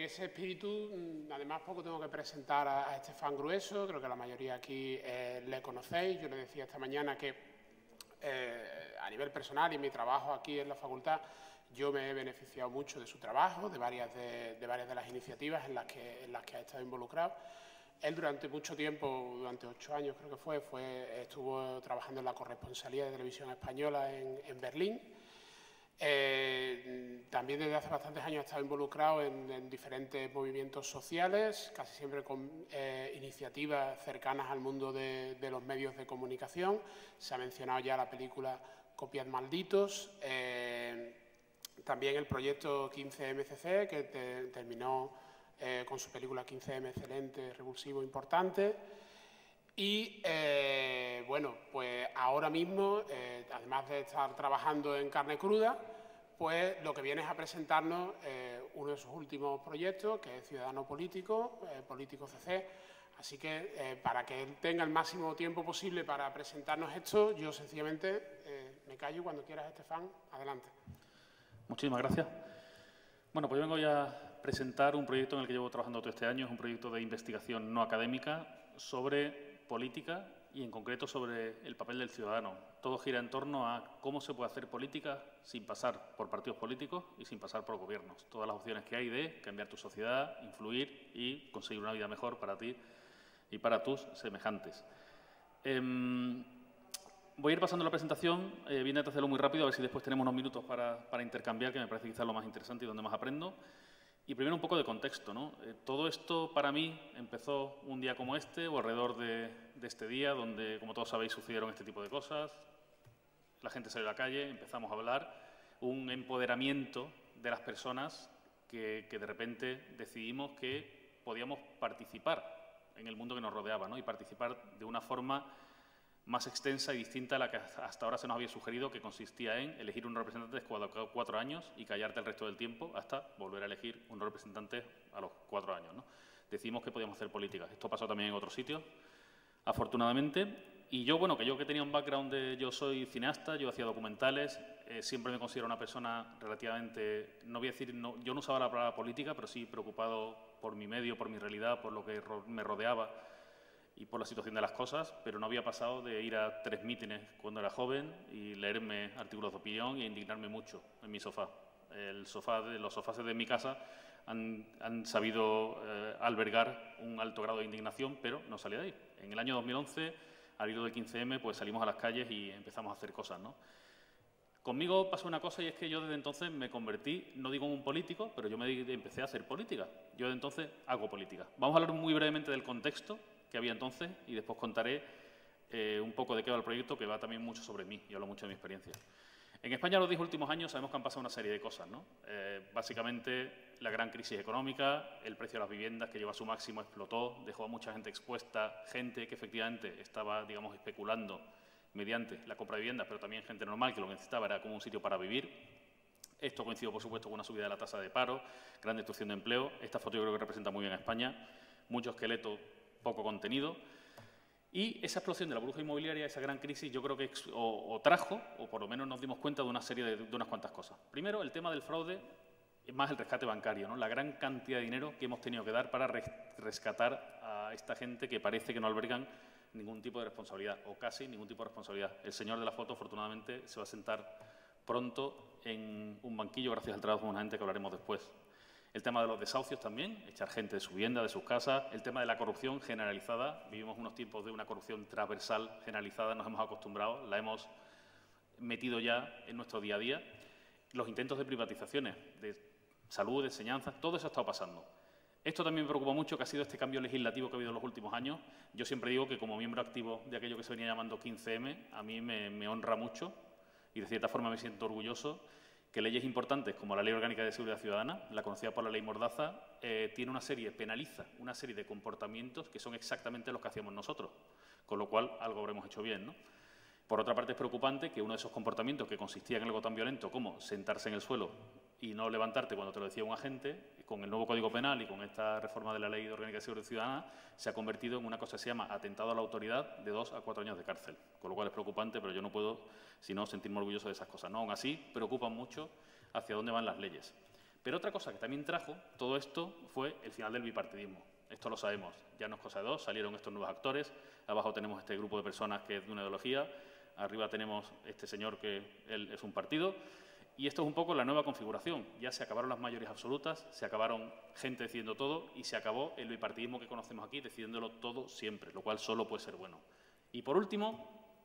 ese espíritu, además, poco tengo que presentar a Estefan Grueso. Creo que la mayoría aquí le conocéis. Yo le decía esta mañana que a nivel personal y en mi trabajo aquí en la facultad, yo me he beneficiado mucho de su trabajo, de varias de las iniciativas en las que ha estado involucrado. Él durante mucho tiempo, durante 8 años creo que estuvo trabajando en la corresponsalía de Televisión Española en Berlín. También desde hace bastantes años ha estado involucrado en diferentes movimientos sociales, casi siempre con iniciativas cercanas al mundo de los medios de comunicación. Se ha mencionado ya la película Copiad Malditos, también el proyecto 15MCC, que terminó con su película 15M excelente, revulsivo, importante. Y, bueno, pues ahora mismo, además de estar trabajando en Carne Cruda, pues lo que viene es a presentarnos uno de sus últimos proyectos, que es Ciudadano Político, Político CC. Así que, para que él tenga el máximo tiempo posible para presentarnos esto, yo sencillamente me callo. Cuando quieras, Estefan, adelante. Muchísimas gracias. Bueno, pues yo vengo ya a presentar un proyecto en el que llevo trabajando todo este año. Es un proyecto de investigación no académica sobre política y, en concreto, sobre el papel del ciudadano. Todo gira en torno a cómo se puede hacer política sin pasar por partidos políticos y sin pasar por gobiernos. Todas las opciones que hay de cambiar tu sociedad, influir y conseguir una vida mejor para ti y para tus semejantes. Voy a ir pasando la presentación, voy a intentar hacerlo muy rápido, a ver si después tenemos unos minutos para intercambiar, que me parece quizás lo más interesante y donde más aprendo. Y primero un poco de contexto, ¿no? Todo esto para mí empezó un día como este, o alrededor de este día, donde, como todos sabéis, sucedieron este tipo de cosas. La gente salió a la calle, empezamos a hablar, un empoderamiento de las personas que de repente decidimos que podíamos participar en el mundo que nos rodeaba, ¿no? Y participar de una forma más extensa y distinta a la que hasta ahora se nos había sugerido, que consistía en elegir un representante cada 4 años y callarte el resto del tiempo hasta volver a elegir un representante a los 4 años, ¿no? Decidimos que podíamos hacer política. Esto pasó también en otros sitios, afortunadamente. Y yo, bueno, que tenía un background yo soy cineasta, yo hacía documentales, siempre me considero una persona relativamente, no voy a decir, no, yo no usaba la palabra política, pero sí preocupado por mi medio, por mi realidad, por lo que me rodeaba y por la situación de las cosas, pero no había pasado de ir a 3 mítines cuando era joven y leerme artículos de opinión y indignarme mucho en mi sofá. Los sofás de mi casa han sabido albergar un alto grado de indignación, pero no salí de ahí. En el año 2011, al hilo del 15M, pues salimos a las calles y empezamos a hacer cosas, ¿no? Conmigo pasó una cosa, y es que yo desde entonces me convertí, no digo en un político, pero yo empecé a hacer política. Yo desde entonces hago política. Vamos a hablar muy brevemente del contexto que había entonces y después contaré un poco de qué va el proyecto, que va también mucho sobre mí y hablo mucho de mi experiencia. En España, los 10 últimos años, sabemos que han pasado una serie de cosas, ¿no? Básicamente, la gran crisis económica, el precio de las viviendas, que llegó a su máximo, explotó, dejó a mucha gente expuesta, gente que efectivamente estaba, digamos, especulando mediante la compra de viviendas, pero también gente normal que lo que necesitaba era como un sitio para vivir. Esto coincidió, por supuesto, con una subida de la tasa de paro, gran destrucción de empleo. Esta foto yo creo que representa muy bien a España, mucho esqueleto, poco contenido. Y esa explosión de la burbuja inmobiliaria, esa gran crisis, yo creo que trajo, o por lo menos nos dimos cuenta de una serie de unas cuantas cosas. Primero, el tema del fraude, más el rescate bancario, ¿no? La gran cantidad de dinero que hemos tenido que dar para rescatar a esta gente que parece que no albergan ningún tipo de responsabilidad, o casi ningún tipo de responsabilidad. El señor de la foto, afortunadamente, se va a sentar pronto en un banquillo gracias al trabajo de una gente que hablaremos después. El tema de los desahucios también, echar gente de su vivienda, de sus casas. El tema de la corrupción generalizada. Vivimos unos tiempos de una corrupción transversal generalizada, nos hemos acostumbrado, la hemos metido ya en nuestro día a día. Los intentos de privatizaciones, de salud, de enseñanza, todo eso ha estado pasando. Esto también me preocupa mucho, que ha sido este cambio legislativo que ha habido en los últimos años. Yo siempre digo que, como miembro activo de aquello que se venía llamando 15M, a mí me honra mucho y de cierta forma me siento orgulloso que leyes importantes como la Ley Orgánica de Seguridad Ciudadana, la conocida por la Ley Mordaza, penaliza una serie de comportamientos que son exactamente los que hacíamos nosotros, con lo cual algo habremos hecho bien, ¿no? Por otra parte, es preocupante que uno de esos comportamientos que consistía en algo tan violento como sentarse en el suelo y no levantarte cuando te lo decía un agente, con el nuevo Código Penal y con esta reforma de la Ley Orgánica de Seguridad Ciudadana, se ha convertido en una cosa que se llama atentado a la autoridad, de 2 a 4 años de cárcel. Con lo cual es preocupante, pero yo no puedo sino sentirme orgulloso de esas cosas, ¿no? Aún así, preocupan mucho hacia dónde van las leyes. Pero otra cosa que también trajo todo esto fue el final del bipartidismo. Esto lo sabemos, ya no es cosa de dos, salieron estos nuevos actores, abajo tenemos este grupo de personas que es de una ideología, arriba tenemos este señor que él es un partido, y esto es un poco la nueva configuración. Ya se acabaron las mayorías absolutas, se acabaron gente decidiendo todo y se acabó el bipartidismo que conocemos aquí, decidiéndolo todo siempre, lo cual solo puede ser bueno. Y por último,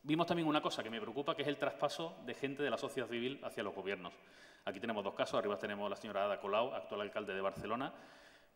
vimos también una cosa que me preocupa, que es el traspaso de gente de la sociedad civil hacia los gobiernos. Aquí tenemos dos casos, arriba tenemos a la señora Ada Colau, actual alcalde de Barcelona,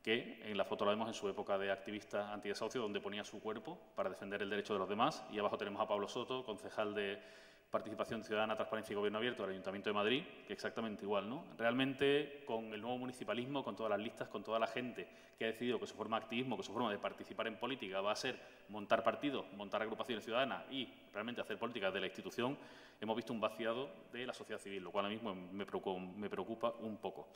que en la foto la vemos en su época de activista antidesahucio, donde ponía su cuerpo para defender el derecho de los demás, y abajo tenemos a Pablo Soto, concejal de Participación Ciudadana, Transparencia y Gobierno Abierto del Ayuntamiento de Madrid, que exactamente igual, ¿no? Realmente, con el nuevo municipalismo, con todas las listas, con toda la gente que ha decidido que su forma de activismo, que su forma de participar en política va a ser montar partidos, montar agrupaciones ciudadanas y realmente hacer política de la institución, hemos visto un vaciado de la sociedad civil, lo cual a mí mismo me preocupa un poco.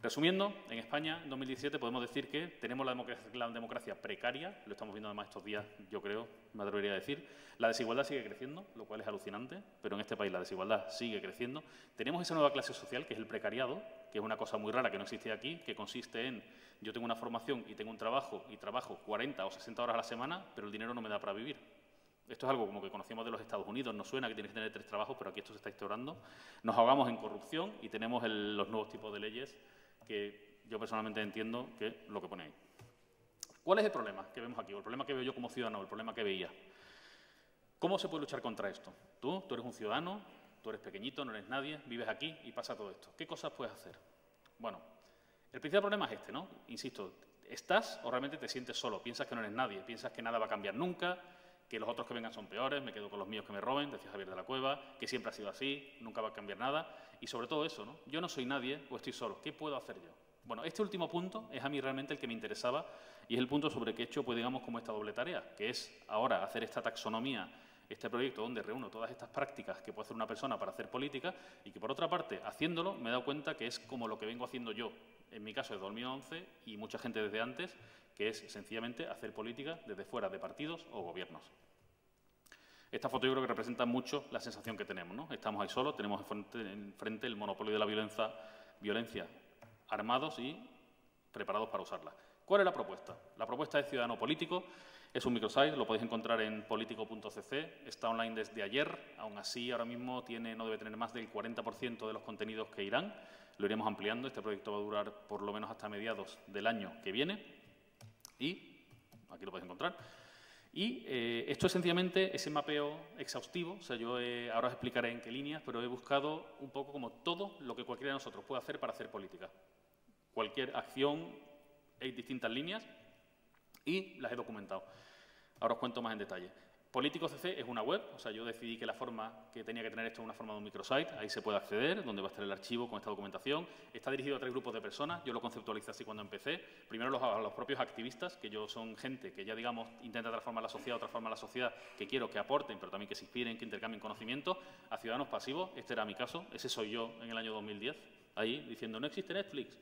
Resumiendo, en España, en 2017, podemos decir que tenemos la democracia precaria, lo estamos viendo además estos días, yo creo, me atrevería a decir. La desigualdad sigue creciendo, lo cual es alucinante, pero en este país la desigualdad sigue creciendo. Tenemos esa nueva clase social, que es el precariado, que es una cosa muy rara que no existía aquí, que consiste en yo tengo una formación y tengo un trabajo y trabajo 40 o 60 horas a la semana, pero el dinero no me da para vivir. Esto es algo como que conocíamos de los Estados Unidos, nos suena que tienes que tener 3 trabajos, pero aquí esto se está instaurando. Nos ahogamos en corrupción y tenemos los nuevos tipos de leyes que yo personalmente entiendo que es lo que pone ahí. ¿Cuál es el problema que vemos aquí? O el problema que veo yo como ciudadano, el problema que veía. ¿Cómo se puede luchar contra esto? Tú eres un ciudadano, tú eres pequeñito, no eres nadie, vives aquí y pasa todo esto. ¿Qué cosas puedes hacer? Bueno, el principal problema es este, ¿no? Insisto, ¿estás o realmente te sientes solo? Piensas que no eres nadie, piensas que nada va a cambiar nunca, que los otros que vengan son peores, me quedo con los míos que me roben, decía Javier de la Cueva, que siempre ha sido así, nunca va a cambiar nada. Y sobre todo eso, ¿no? Yo no soy nadie o estoy solo, ¿qué puedo hacer yo? Bueno, este último punto es a mí realmente el que me interesaba y es el punto sobre el que he hecho, pues digamos, como esta doble tarea, que es ahora hacer esta taxonomía, este proyecto donde reúno todas estas prácticas que puede hacer una persona para hacer política y que, por otra parte, haciéndolo, me he dado cuenta que es como lo que vengo haciendo yo, en mi caso desde 2011 y mucha gente desde antes, que es sencillamente hacer política desde fuera de partidos o gobiernos. Esta foto yo creo que representa mucho la sensación que tenemos, ¿no? Estamos ahí solos, tenemos enfrente el monopolio de la violencia, armados y preparados para usarla. ¿Cuál es la propuesta? La propuesta es Ciudadano Político, es un microsite, lo podéis encontrar en politico.cc, está online desde ayer, aún así ahora mismo no debe tener más del 40% de los contenidos que irán, lo iremos ampliando, este proyecto va a durar por lo menos hasta mediados del año que viene y aquí lo podéis encontrar. Y esto es sencillamente ese mapeo exhaustivo, o sea, yo ahora os explicaré en qué líneas, pero he buscado un poco como todo lo que cualquiera de nosotros puede hacer para hacer política. Cualquier acción, hay distintas líneas y las he documentado. Ahora os cuento más en detalle. Político CC es una web, o sea, yo decidí que la forma que tenía que tener esto es una forma de un microsite, ahí se puede acceder, donde va a estar el archivo con esta documentación. Está dirigido a 3 grupos de personas, yo lo conceptualicé así cuando empecé. Primero a los propios activistas, que yo son gente que ya, digamos, intenta transformar la sociedad o transformar la sociedad, que quiero que aporten, pero también que se inspiren, que intercambien conocimiento. A ciudadanos pasivos, este era mi caso, ese soy yo en el año 2010, ahí diciendo, no existe Netflix.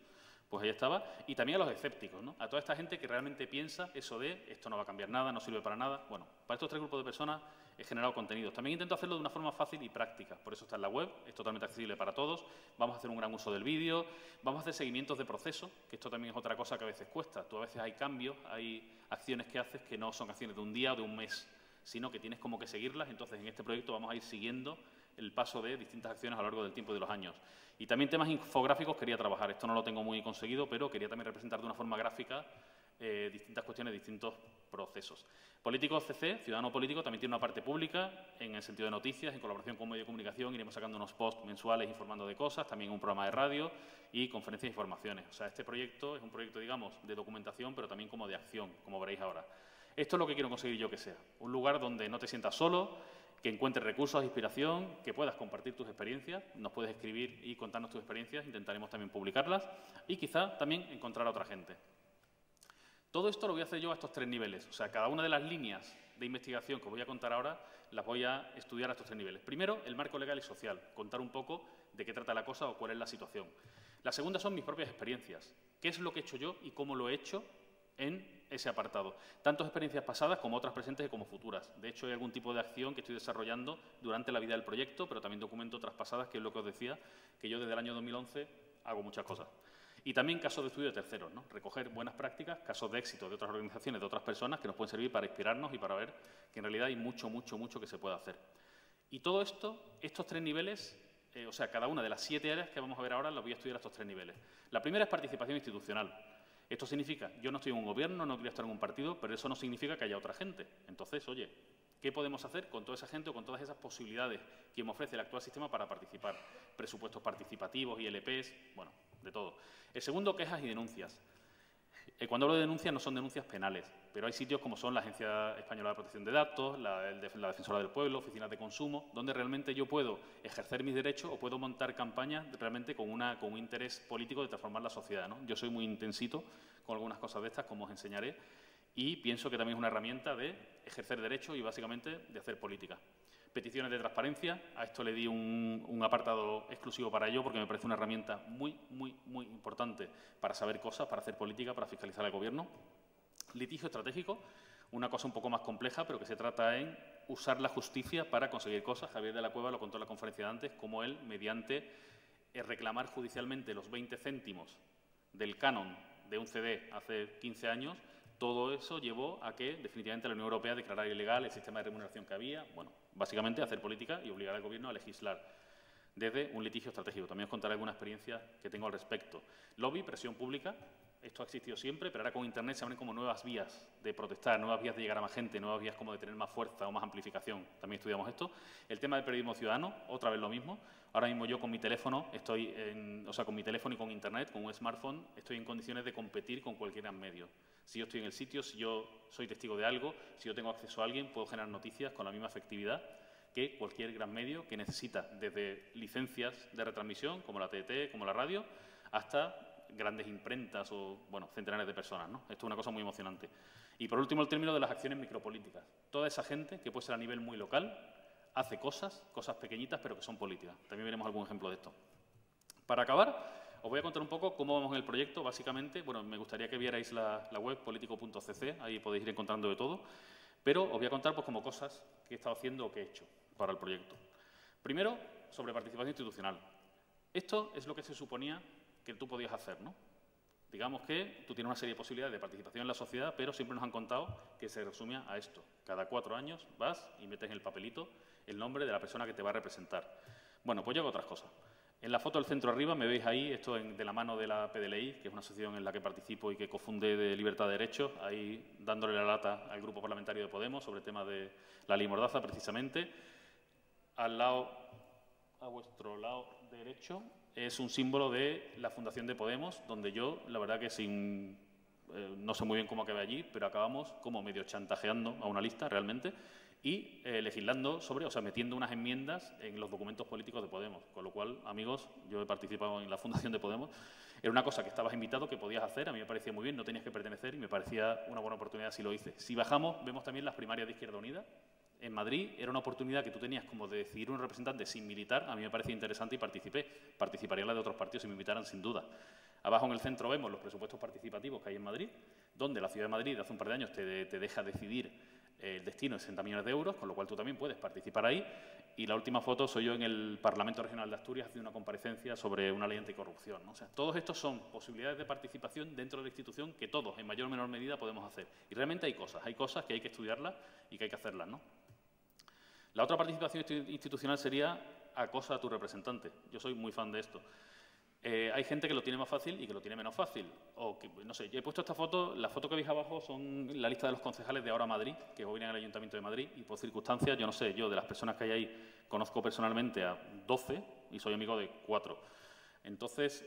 Pues ahí estaba. Y también a los escépticos, ¿no? A toda esta gente que realmente piensa eso de esto no va a cambiar nada, no sirve para nada. Bueno, para estos 3 grupos de personas he generado contenidos. También intento hacerlo de una forma fácil y práctica. Por eso está en la web, es totalmente accesible para todos. Vamos a hacer un gran uso del vídeo, vamos a hacer seguimientos de proceso, que esto también es otra cosa que a veces cuesta. Tú a veces hay cambios, hay acciones que haces que no son acciones de un día o de un mes, sino que tienes como que seguirlas. Entonces, en este proyecto vamos a ir siguiendo el paso de distintas acciones a lo largo del tiempo y de los años. Y también temas infográficos quería trabajar. Esto no lo tengo muy conseguido, pero quería también representar de una forma gráfica distintas cuestiones, distintos procesos. Político CC, Ciudadano Político, también tiene una parte pública en el sentido de noticias, en colaboración con un medio de comunicación, iremos sacando unos posts mensuales informando de cosas, también un programa de radio y conferencias y formaciones. O sea, este proyecto es un proyecto, digamos, de documentación, pero también como de acción, como veréis ahora. Esto es lo que quiero conseguir yo que sea. Un lugar donde no te sientas solo, que encuentres recursos, inspiración, que puedas compartir tus experiencias, nos puedes escribir y contarnos tus experiencias, intentaremos también publicarlas y quizá también encontrar a otra gente. Todo esto lo voy a hacer yo a estos 3 niveles, o sea, cada una de las líneas de investigación que os voy a contar ahora las voy a estudiar a estos 3 niveles. Primero, el marco legal y social, contar un poco de qué trata la cosa o cuál es la situación. La segunda son mis propias experiencias, qué es lo que he hecho yo y cómo lo he hecho en ese apartado. Tanto experiencias pasadas como otras presentes y como futuras. De hecho, hay algún tipo de acción que estoy desarrollando durante la vida del proyecto, pero también documento otras pasadas, que es lo que os decía, que yo desde el año 2011 hago muchas cosas. Y también casos de estudio de terceros, ¿no? Recoger buenas prácticas, casos de éxito de otras organizaciones, de otras personas que nos pueden servir para inspirarnos y para ver que en realidad hay mucho, mucho, mucho que se puede hacer. Y todo esto, estos 3 niveles, o sea, cada una de las 7 áreas que vamos a ver ahora las voy a estudiar a estos 3 niveles. La primera es participación institucional. Esto significa, yo no estoy en un gobierno, no quiero estar en un partido, pero eso no significa que haya otra gente. Entonces, oye, ¿qué podemos hacer con toda esa gente o con todas esas posibilidades que me ofrece el actual sistema para participar? Presupuestos participativos, ILPs, bueno, de todo. El segundo, quejas y denuncias. Cuando hablo de denuncias, no son denuncias penales, pero hay sitios como son la Agencia Española de Protección de Datos, la Defensora del Pueblo, oficinas de consumo, donde realmente yo puedo ejercer mis derechos o puedo montar campañas realmente con un interés político de transformar la sociedad, ¿no? Yo soy muy intensito con algunas cosas de estas, como os enseñaré, y pienso que también es una herramienta de ejercer derechos y básicamente de hacer política. Peticiones de transparencia, a esto le di un apartado exclusivo para ello porque me parece una herramienta muy, muy, muy importante para saber cosas, para hacer política, para fiscalizar al Gobierno. Litigio estratégico, una cosa un poco más compleja, pero que se trata en usar la justicia para conseguir cosas. Javier de la Cueva lo contó en la conferencia de antes, como él, mediante reclamar judicialmente los 20 céntimos del canon de un CD hace 15 años, todo eso llevó a que definitivamente la Unión Europea declarara ilegal el sistema de remuneración que había. Bueno, básicamente hacer política y obligar al Gobierno a legislar desde un litigio estratégico. También os contaré alguna experiencia que tengo al respecto. Lobby, presión pública. Esto ha existido siempre, pero ahora con Internet se abren como nuevas vías de protestar, nuevas vías de llegar a más gente, nuevas vías como de tener más fuerza o más amplificación. También estudiamos esto. El tema del periodismo ciudadano, otra vez lo mismo. Ahora mismo yo con mi teléfono, con mi teléfono y con Internet, con un smartphone, estoy en condiciones de competir con cualquier gran medio. Si yo estoy en el sitio, si yo soy testigo de algo, si yo tengo acceso a alguien, puedo generar noticias con la misma efectividad que cualquier gran medio que necesita desde licencias de retransmisión, como la TDT, como la radio, hasta grandes imprentas o, bueno, centenares de personas, ¿no? Esto es una cosa muy emocionante. Y, por último, el término de las acciones micropolíticas. Toda esa gente, que puede ser a nivel muy local, hace cosas pequeñitas, pero que son políticas. También veremos algún ejemplo de esto. Para acabar, os voy a contar un poco cómo vamos en el proyecto. Básicamente, bueno, me gustaría que vierais la web político.cc, ahí podéis ir encontrando de todo. Pero os voy a contar pues, como cosas que he estado haciendo o que he hecho para el proyecto. Primero, sobre participación institucional. Esto es lo que se suponía que tú podías hacer, ¿no? Digamos que tú tienes una serie de posibilidades de participación en la sociedad, pero siempre nos han contado que se resumía a esto. Cada 4 años vas y metes en el papelito el nombre de la persona que te va a representar. Bueno, pues yo hago otras cosas. En la foto del centro arriba me veis ahí, esto de la mano de la PDLI, que es una asociación en la que participo y que cofundé de Libertad de Derechos, ahí dándole la lata al grupo parlamentario de Podemos sobre el tema de la ley Mordaza, precisamente. Al lado, a vuestro lado derecho, es un símbolo de la Fundación de Podemos, donde yo, la verdad que no sé muy bien cómo acabé allí, pero acabamos como medio chantajeando a una lista realmente y legislando sobre, o sea, metiendo unas enmiendas en los documentos políticos de Podemos. Con lo cual, amigos, yo he participado en la Fundación de Podemos. Era una cosa que estabas invitado, que podías hacer, a mí me parecía muy bien, no tenías que pertenecer y me parecía una buena oportunidad si lo hice. Si bajamos, vemos también las primarias de Izquierda Unida. En Madrid era una oportunidad que tú tenías como de decidir un representante sin militar, a mí me parecía interesante y participé. Participaría en la de otros partidos si me invitaran, sin duda. Abajo en el centro vemos los presupuestos participativos que hay en Madrid, donde la Ciudad de Madrid hace un par de años te deja decidir el destino de 60 millones de euros, con lo cual tú también puedes participar ahí. Y la última foto soy yo en el Parlamento Regional de Asturias haciendo una comparecencia sobre una ley anticorrupción, ¿no? O sea, todos estos son posibilidades de participación dentro de la institución que todos, en mayor o menor medida, podemos hacer. Y realmente hay cosas que hay que estudiarlas y que hay que hacerlas, ¿no? La otra participación institucional sería acosa a tu representante. Yo soy muy fan de esto. Hay gente que lo tiene más fácil y que lo tiene menos fácil. O que, no sé, yo he puesto esta foto, la foto que veis abajo son la lista de los concejales de Ahora Madrid, que gobiernan el Ayuntamiento de Madrid, y por circunstancias, yo no sé, yo de las personas que hay ahí conozco personalmente a 12 y soy amigo de 4. Entonces,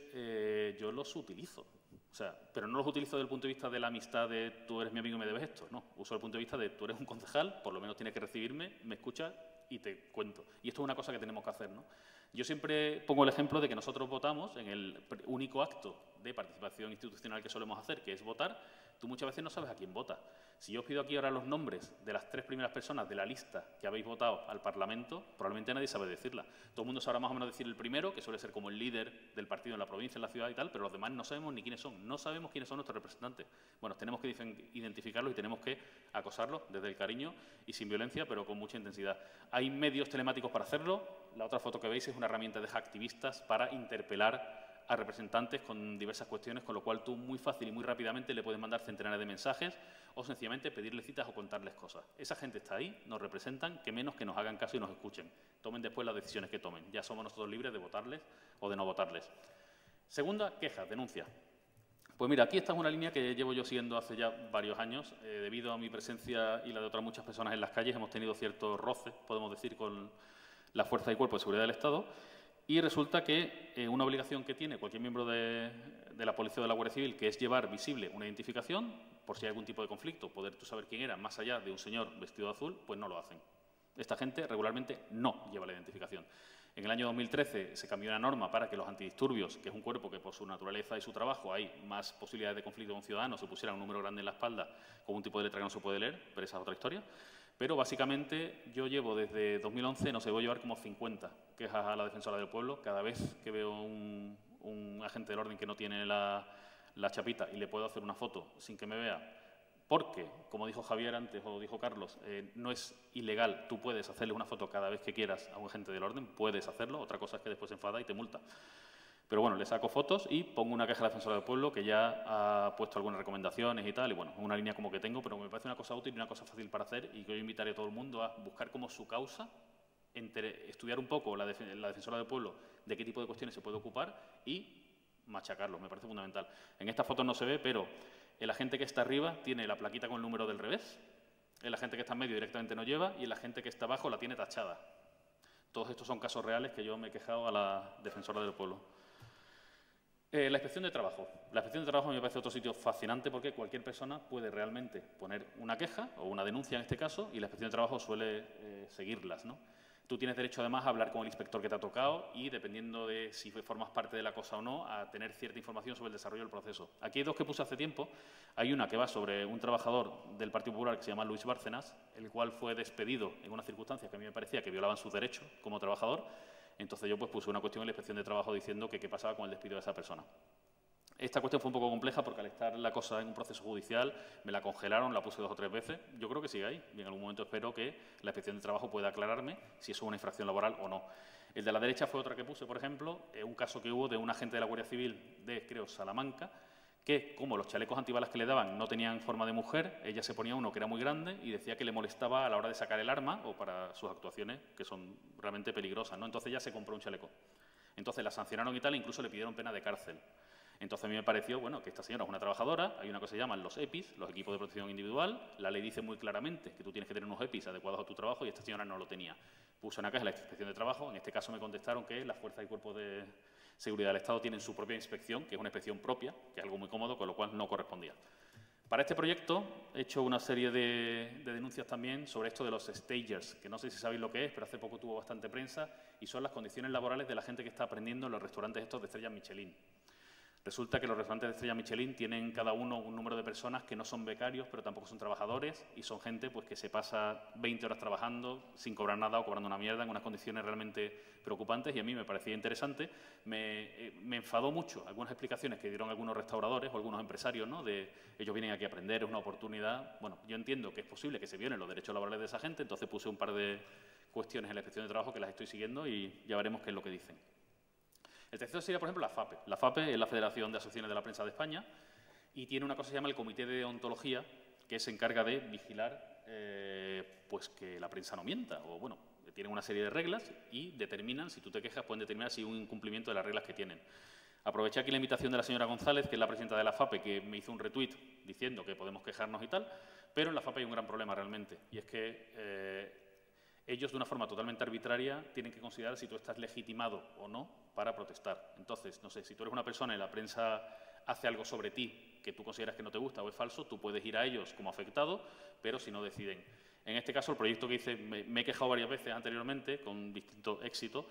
yo los utilizo. O sea, pero no los utilizo desde el punto de vista de la amistad de tú eres mi amigo y me debes esto, no. Uso el punto de vista de tú eres un concejal, por lo menos tienes que recibirme, me escuchas y te cuento. Y esto es una cosa que tenemos que hacer, ¿no? Yo siempre pongo el ejemplo de que nosotros votamos en el único acto de participación institucional que solemos hacer, que es votar. Tú muchas veces no sabes a quién vota. Si yo os pido aquí ahora los nombres de las 3 primeras personas de la lista que habéis votado al Parlamento, probablemente nadie sabe decirla. Todo el mundo sabrá más o menos decir el primero, que suele ser como el líder del partido en la provincia, en la ciudad y tal, pero los demás no sabemos ni quiénes son. No sabemos quiénes son nuestros representantes. Bueno, tenemos que identificarlos y tenemos que acosarlos desde el cariño y sin violencia, pero con mucha intensidad. Hay medios telemáticos para hacerlo. La otra foto que veis es una herramienta de hacktivistas para interpelar a representantes con diversas cuestiones, con lo cual tú muy fácil y muy rápidamente le puedes mandar centenares de mensajes o sencillamente pedirle citas o contarles cosas. Esa gente está ahí, nos representan, que menos que nos hagan caso y nos escuchen. Tomen después las decisiones que tomen. Ya somos nosotros libres de votarles o de no votarles. Segunda, quejas, denuncias. Pues mira, aquí esta es una línea que llevo yo siguiendo hace ya varios años. Debido a mi presencia y la de otras muchas personas en las calles, hemos tenido ciertos roces, podemos decir, con la Fuerza y Cuerpo de Seguridad del Estado. Y resulta que una obligación que tiene cualquier miembro de la Policía o de la Guardia Civil, que es llevar visible una identificación, por si hay algún tipo de conflicto, poder tú saber quién era, más allá de un señor vestido de azul, pues no lo hacen. Esta gente regularmente no lleva la identificación. En el año 2013 se cambió una norma para que los antidisturbios, que es un cuerpo que por su naturaleza y su trabajo hay más posibilidades de conflicto con ciudadanos, se pusieran un número grande en la espalda con un tipo de letra que no se puede leer, pero esa es otra historia. Pero básicamente yo llevo desde 2011, no sé, voy a llevar como 50 quejas a la Defensora del Pueblo. Cada vez que veo un agente del orden que no tiene la chapita y le puedo hacer una foto sin que me vea, porque, como dijo Javier antes o dijo Carlos, no es ilegal, tú puedes hacerle una foto cada vez que quieras a un agente del orden, puedes hacerlo, otra cosa es que después se enfada y te multa. Pero bueno, le saco fotos y pongo una queja a la Defensora del Pueblo que ya ha puesto algunas recomendaciones y tal, y bueno, una línea como que tengo, pero me parece una cosa útil y una cosa fácil para hacer, y que yo invitaré a todo el mundo a buscar como su causa, estudiar un poco la Defensora del Pueblo, de qué tipo de cuestiones se puede ocupar y machacarlo, me parece fundamental. En estas fotos no se ve, pero el agente que está arriba tiene la plaquita con el número del revés, el agente que está en medio directamente no lleva y el agente que está abajo la tiene tachada. Todos estos son casos reales que yo me he quejado a la Defensora del Pueblo. La inspección de trabajo. La inspección de trabajo me parece otro sitio fascinante porque cualquier persona puede realmente poner una queja o una denuncia en este caso y la inspección de trabajo suele seguirlas, ¿no? Tú tienes derecho además a hablar con el inspector que te ha tocado y, dependiendo de si formas parte de la cosa o no, a tener cierta información sobre el desarrollo del proceso. Aquí hay dos que puse hace tiempo. Hay una que va sobre un trabajador del Partido Popular que se llama Luis Bárcenas, el cual fue despedido en unas circunstancias que a mí me parecía que violaban sus derechos como trabajador. Entonces yo pues puse una cuestión en la inspección de trabajo diciendo que qué pasaba con el despido de esa persona. Esta cuestión fue un poco compleja porque al estar la cosa en un proceso judicial me la congelaron, la puse 2 o 3 veces. Yo creo que sigue ahí y en algún momento espero que la inspección de trabajo pueda aclararme si eso es una infracción laboral o no. El de la derecha fue otra que puse, por ejemplo, un caso que hubo de un agente de la Guardia Civil de, creo, Salamanca, que como los chalecos antibalas que le daban no tenían forma de mujer, ella se ponía uno que era muy grande y decía que le molestaba a la hora de sacar el arma o para sus actuaciones, que son realmente peligrosas, ¿no? Entonces ella se compró un chaleco. Entonces la sancionaron y tal, e incluso le pidieron pena de cárcel. Entonces a mí me pareció, bueno, que esta señora es una trabajadora, hay una cosa que se llaman los EPIs, los equipos de protección individual, la ley dice muy claramente que tú tienes que tener unos EPIs adecuados a tu trabajo y esta señora no lo tenía. Puso una queja en la inspección de trabajo, en este caso me contestaron que las fuerzas y cuerpos de seguridad del Estado tienen su propia inspección, que es una inspección propia, que es algo muy cómodo, con lo cual no correspondía. Para este proyecto he hecho una serie de denuncias también sobre esto de los stagers, que no sé si sabéis lo que es, pero hace poco tuvo bastante prensa, y son las condiciones laborales de la gente que está aprendiendo en los restaurantes estos de estrellas Michelin. Resulta que los restaurantes de estrella Michelin tienen cada uno un número de personas que no son becarios, pero tampoco son trabajadores, y son gente pues, que se pasa 20 horas trabajando sin cobrar nada o cobrando una mierda en unas condiciones realmente preocupantes, y a mí me parecía interesante. Me enfadó mucho algunas explicaciones que dieron algunos restauradores o algunos empresarios, ¿no? De ellos vienen aquí a aprender, es una oportunidad. Bueno, yo entiendo que es posible que se violen los derechos laborales de esa gente, entonces puse un par de cuestiones en la inspección de trabajo que las estoy siguiendo y ya veremos qué es lo que dicen. El tercero sería, por ejemplo, la FAPE. La FAPE es la Federación de Asociaciones de la Prensa de España y tiene una cosa que se llama el Comité de Deontología, que se encarga de vigilar pues que la prensa no mienta. O, bueno, tienen una serie de reglas y determinan, si tú te quejas, pueden determinar si hay un incumplimiento de las reglas que tienen. Aproveché aquí la invitación de la señora González, que es la presidenta de la FAPE, que me hizo un retweet diciendo que podemos quejarnos y tal, pero en la FAPE hay un gran problema realmente, y es que ellos, de una forma totalmente arbitraria, tienen que considerar si tú estás legitimado o no para protestar. Entonces, no sé, si tú eres una persona y la prensa hace algo sobre ti que tú consideras que no te gusta o es falso, tú puedes ir a ellos como afectado, pero si no deciden. En este caso, el proyecto que hice, me he quejado varias veces anteriormente, con distinto éxito,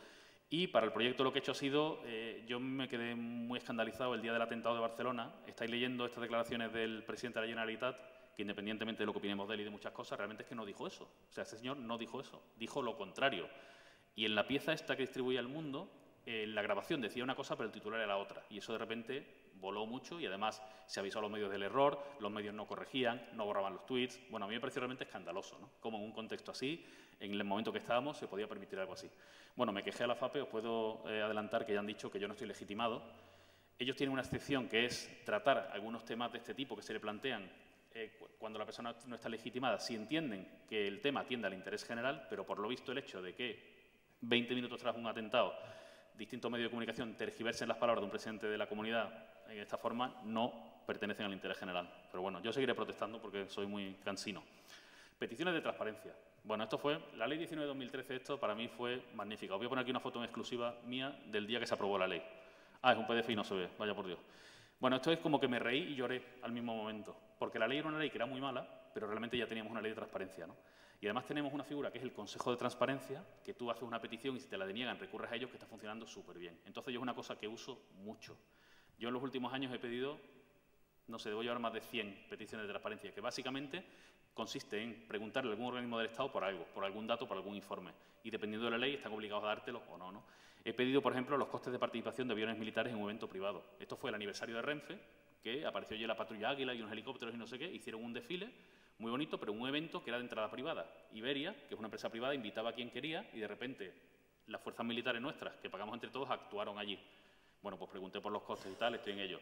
y para el proyecto lo que he hecho ha sido, yo me quedé muy escandalizado el día del atentado de Barcelona. Estáis leyendo estas declaraciones del presidente de la Generalitat, que independientemente de lo que opinemos de él y de muchas cosas, realmente es que no dijo eso. O sea, ese señor no dijo eso, dijo lo contrario. Y en la pieza esta que distribuía El Mundo, la grabación decía una cosa, pero el titular era otra. Y eso de repente voló mucho y además se avisó a los medios del error, los medios no corregían, no borraban los tweets. Bueno, a mí me pareció realmente escandaloso, ¿no? Como en un contexto así, en el momento que estábamos, se podía permitir algo así. Bueno, me quejé a la FAPE, os puedo adelantar que ya han dicho que yo no estoy legitimado Ellos tienen una excepción que es tratar algunos temas de este tipo que se le plantean cuando la persona no está legitimada, si entienden que el tema atiende al interés general, pero por lo visto el hecho de que 20 minutos tras un atentado, distintos medios de comunicación tergiversen las palabras de un presidente de la comunidad en esta forma, no pertenecen al interés general. Pero bueno, yo seguiré protestando porque soy muy cansino. Peticiones de transparencia. Bueno, esto fue, la Ley 19 de 2013, esto para mí fue magnífica. Os voy a poner aquí una foto en exclusiva mía del día que se aprobó la ley. Ah, es un PDF y no se ve, vaya por Dios. Bueno, esto es como que me reí y lloré al mismo momento, porque la ley era una ley que era muy mala, pero realmente ya teníamos una ley de transparencia, ¿no? Y además tenemos una figura que es el Consejo de Transparencia, que tú haces una petición y si te la deniegan recurres a ellos, que está funcionando súper bien. Entonces yo es una cosa que uso mucho. Yo en los últimos años he pedido, no sé, debo llevar más de 100 peticiones de transparencia, que básicamente consiste en preguntarle a algún organismo del Estado por algo, por algún dato, por algún informe. Y dependiendo de la ley están obligados a dártelo o no, ¿no? He pedido, por ejemplo, los costes de participación de aviones militares en un evento privado. Esto fue el aniversario de Renfe, que apareció allí la patrulla Águila y unos helicópteros y no sé qué, hicieron un desfile muy bonito, pero un evento que era de entrada privada. Iberia, que es una empresa privada, invitaba a quien quería y de repente las fuerzas militares nuestras, que pagamos entre todos, actuaron allí. Bueno, pues pregunté por los costes y tal, estoy en ello.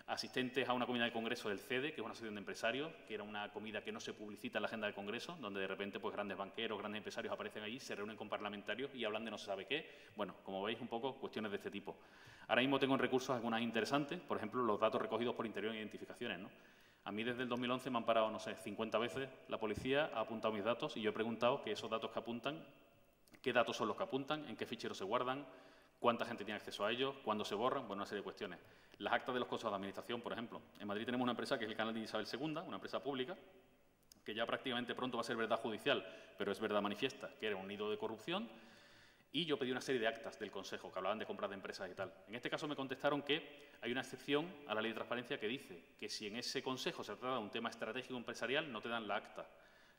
Asistentes a una comida de congreso del CEDE, que es una asociación de empresarios, que era una comida que no se publicita en la agenda del congreso, donde de repente pues grandes banqueros, grandes empresarios aparecen allí, se reúnen con parlamentarios y hablan de no se sabe qué. Bueno, como veis, un poco cuestiones de este tipo. Ahora mismo tengo en recursos algunas interesantes, por ejemplo, los datos recogidos por Interior en identificaciones, ¿no? A mí desde el 2011 me han parado, no sé, 50 veces la policía, ha apuntado mis datos y yo he preguntado que esos datos que apuntan, qué datos son los que apuntan, en qué ficheros se guardan, cuánta gente tiene acceso a ellos, cuándo se borran, bueno, una serie de cuestiones. Las actas de los consejos de administración, por ejemplo. En Madrid tenemos una empresa que es el Canal de Isabel II, una empresa pública, que ya prácticamente pronto va a ser verdad judicial, pero es verdad manifiesta, que era un nido de corrupción, y yo pedí una serie de actas del Consejo que hablaban de compras de empresas y tal. En este caso me contestaron que hay una excepción a la Ley de Transparencia que dice que si en ese Consejo se trata de un tema estratégico empresarial, no te dan la acta.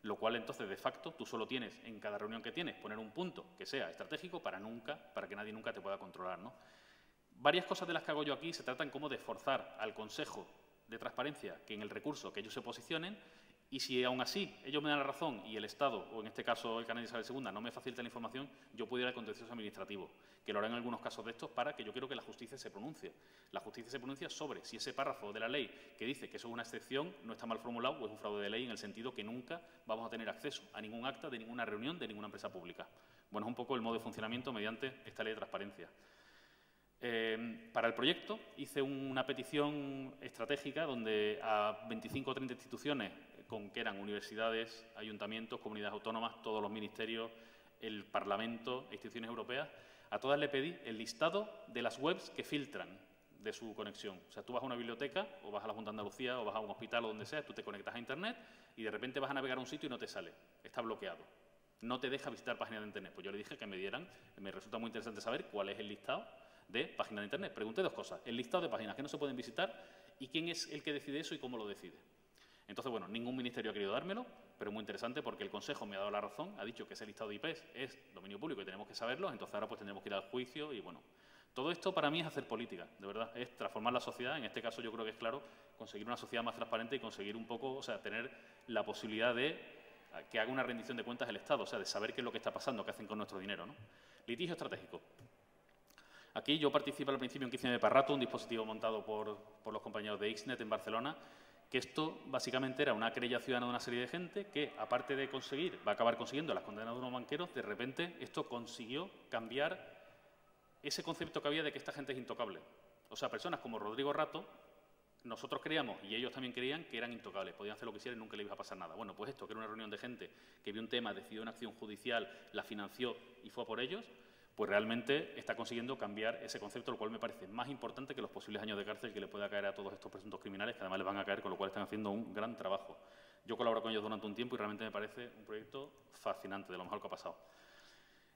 Lo cual, entonces, de facto, tú solo tienes, en cada reunión que tienes, poner un punto que sea estratégico para que nadie nunca te pueda controlar, ¿no? Varias cosas de las que hago yo aquí se tratan como de forzar al Consejo de Transparencia que en el recurso que ellos se posicionen y si aún así ellos me dan la razón y el Estado, o en este caso el Canal de Isabel II, no me facilita la información, yo puedo ir al contencioso administrativo, que lo hará en algunos casos de estos para que yo quiero que la justicia se pronuncie. La justicia se pronuncia sobre si ese párrafo de la ley que dice que eso es una excepción no está mal formulado o es un fraude de ley en el sentido que nunca vamos a tener acceso a ningún acta de ninguna reunión de ninguna empresa pública. Bueno, es un poco el modo de funcionamiento mediante esta ley de transparencia. Para el proyecto hice una petición estratégica donde a 25 o 30 instituciones, que eran universidades, ayuntamientos, comunidades autónomas, todos los ministerios, el Parlamento, instituciones europeas, a todas le pedí el listado de las webs que filtran de su conexión. O sea, tú vas a una biblioteca o vas a la Junta de Andalucía o vas a un hospital o donde sea, tú te conectas a Internet y de repente vas a navegar a un sitio y no te sale, está bloqueado. No te deja visitar páginas de Internet. Pues yo le dije que me dieran, me resulta muy interesante saber cuál es el listado de páginas de Internet. Pregunté dos cosas, el listado de páginas que no se pueden visitar y quién es el que decide eso y cómo lo decide. Entonces, bueno, ningún ministerio ha querido dármelo, pero muy interesante porque el Consejo me ha dado la razón, ha dicho que ese listado de IPs es dominio público y tenemos que saberlo, entonces ahora pues tendremos que ir al juicio y bueno. Todo esto para mí es hacer política, de verdad, es transformar la sociedad, en este caso yo creo que es claro, conseguir una sociedad más transparente y conseguir un poco, o sea, tener la posibilidad de que haga una rendición de cuentas el Estado, o sea, de saber qué es lo que está pasando, qué hacen con nuestro dinero, ¿no? Litigio estratégico. Aquí yo participé al principio en 15 de Parrato, un dispositivo montado por los compañeros de Ixnet en Barcelona, que esto básicamente era una querella ciudadana de una serie de gente que, aparte de conseguir, va a acabar consiguiendo las condenas de unos banqueros, de repente esto consiguió cambiar ese concepto que había de que esta gente es intocable. O sea, personas como Rodrigo Rato, nosotros creíamos, y ellos también creían, que eran intocables, podían hacer lo que quisieran y nunca les iba a pasar nada. Bueno, pues esto, que era una reunión de gente que vio un tema, decidió una acción judicial, la financió y fue a por ellos, pues realmente está consiguiendo cambiar ese concepto, lo cual me parece más importante que los posibles años de cárcel que le pueda caer a todos estos presuntos criminales, que además les van a caer, con lo cual están haciendo un gran trabajo. Yo colaboro con ellos durante un tiempo y realmente me parece un proyecto fascinante, de lo mejor que ha pasado.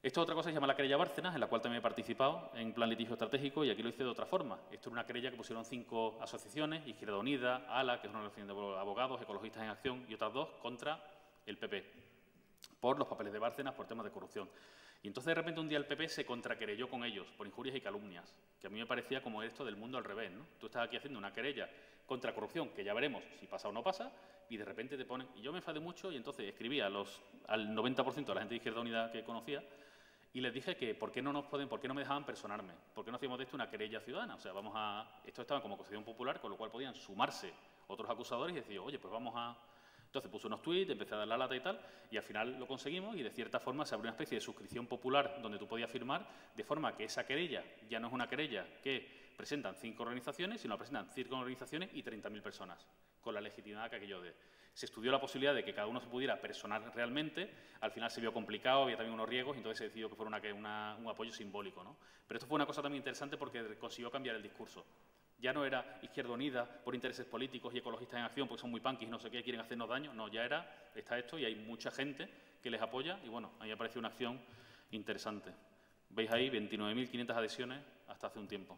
Esto otra cosa se llama la querella Bárcenas, en la cual también he participado en plan litigio estratégico y aquí lo hice de otra forma. Esto era una querella que pusieron 5 asociaciones, Izquierda Unida, ALA, que es una asociación de abogados, Ecologistas en Acción y otras 2 contra el PP, por los papeles de Bárcenas, por temas de corrupción. Y entonces de repente un día el PP se contraquerelló con ellos por injurias y calumnias, que a mí me parecía como esto del mundo al revés, ¿no? Tú estás aquí haciendo una querella contra corrupción, que ya veremos si pasa o no pasa, y de repente te ponen... Y yo me enfadé mucho y entonces escribí al 90% de la gente de Izquierda Unida que conocía y les dije que por qué no me dejaban personarme, por qué no hacíamos de esto una querella ciudadana. O sea, esto estaba como acusación popular, con lo cual podían sumarse otros acusadores y decir, oye, pues vamos a... Entonces puse unos tweets, empecé a dar la lata y tal, y al final lo conseguimos y de cierta forma se abrió una especie de suscripción popular donde tú podías firmar, de forma que esa querella ya no es una querella que presentan 5 organizaciones, sino la presentan 5 organizaciones y 30.000 personas, con la legitimidad que aquello de... Se estudió la posibilidad de que cada uno se pudiera personar realmente, al final se vio complicado, había también unos riesgos, y entonces se decidió que fuera un apoyo simbólico, ¿no? Pero esto fue una cosa también interesante porque consiguió cambiar el discurso. Ya no era Izquierda Unida por intereses políticos y ecologistas en acción, porque son muy punkis y no sé qué, quieren hacernos daño. No, ya está esto y hay mucha gente que les apoya y, bueno, a mí me pareció una acción interesante. Veis ahí 29.500 adhesiones hasta hace un tiempo.